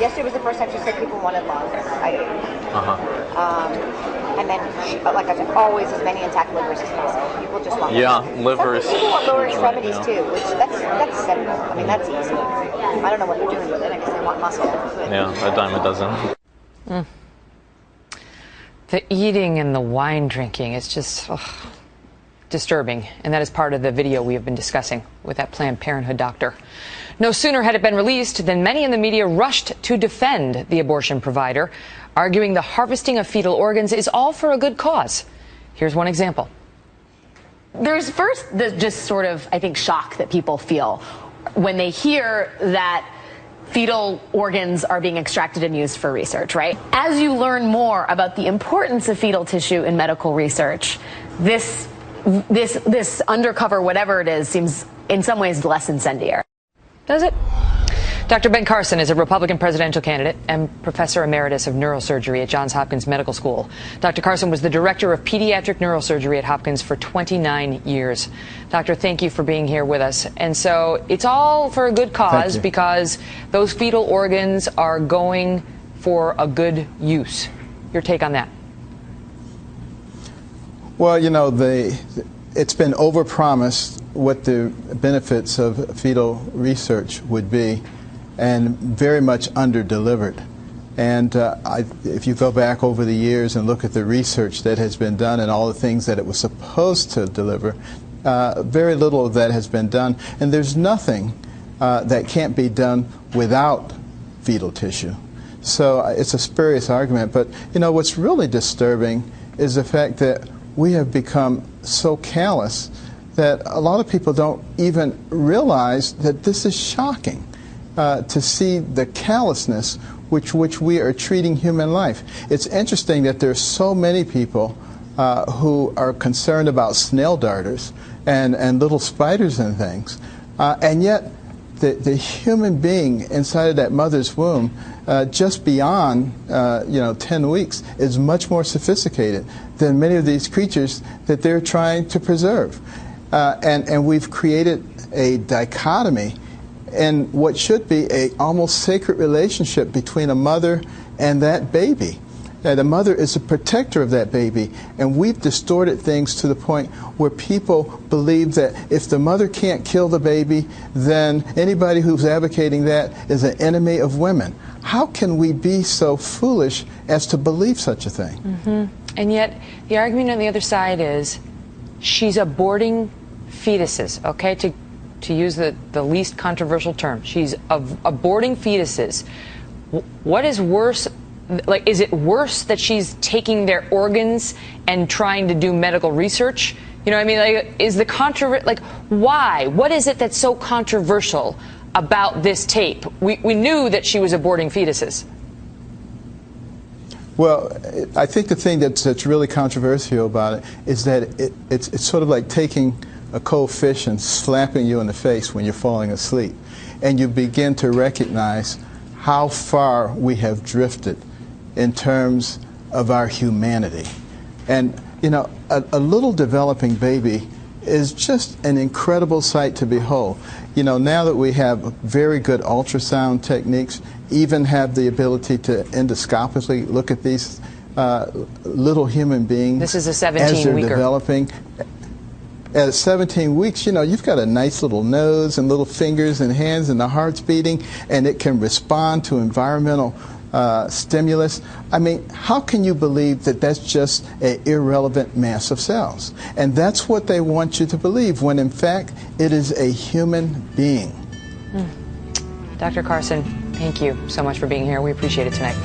Yesterday was the first time she said people wanted love. I do. And then, like I said, always as many intact livers as possible. People just want livers. Some people want lower extremities too, which that's simple. I mean, that's easy. I don't know what they're doing with it. I guess they want muscle. Yeah, a dime a dozen. The eating and the wine drinking is just disturbing, and that is part of the video we have been discussing with that Planned Parenthood doctor. No sooner had it been released than many in the media rushed to defend the abortion provider, arguing the harvesting of fetal organs is all for a good cause. Here's one example. There's first the just sort of, I think, shock that people feel when they hear that fetal organs are being extracted and used for research, right? As you learn more about the importance of fetal tissue in medical research, this undercover whatever it is seems in some ways less incendiary. Does it? Dr. Ben Carson is a Republican presidential candidate and professor emeritus of neurosurgery at Johns Hopkins Medical School. Dr. Carson was the director of pediatric neurosurgery at Hopkins for 29 years. Doctor, thank you for being here with us. And so it's all for a good cause because those fetal organs are going for a good use. Your take on that? Well, you know, it's been overpromised what the benefits of fetal research would be, and very much under-delivered. And if you go back over the years and look at the research that has been done and all the things that it was supposed to deliver, very little of that has been done. And there's nothing that can't be done without fetal tissue. So it's a spurious argument. But, you know, what's really disturbing is the fact that we have become so callous that a lot of people don't even realize that this is shocking. To see the callousness which we are treating human life. It's interesting that there's so many people who are concerned about snail darters and little spiders and things, and yet the human being inside of that mother's womb, just beyond 10 weeks, is much more sophisticated than many of these creatures that they're trying to preserve, and we've created a dichotomy and what should be a almost sacred relationship between a mother and that baby. The mother is a protector of that baby, and we've distorted things to the point where people believe that if the mother can't kill the baby, then anybody who's advocating that is an enemy of women. How can we be so foolish as to believe such a thing? And yet the argument on the other side is she's aborting fetuses, okay, to use the least controversial term. She's aborting fetuses. What is worse? Like, is it worse that she's taking their organs and trying to do medical research? You know what I mean? Like, is the why? What is it that's so controversial about this tape? We knew that she was aborting fetuses. Well, I think the thing that's really controversial about it is that it's sort of like taking a cold fish and slapping you in the face when you're falling asleep. And you begin to recognize how far we have drifted in terms of our humanity. And, you know, a little developing baby is just an incredible sight to behold. You know, now that we have very good ultrasound techniques, even have the ability to endoscopically look at these little human beings. This is a 17-weeker. As they're developing. At 17 weeks, you know, you've got a nice little nose and little fingers and hands and the heart's beating, and it can respond to environmental stimulus. I mean, how can you believe that that's just an irrelevant mass of cells? And that's what they want you to believe, when in fact it is a human being. Dr. Carson, thank you so much for being here. We appreciate it tonight.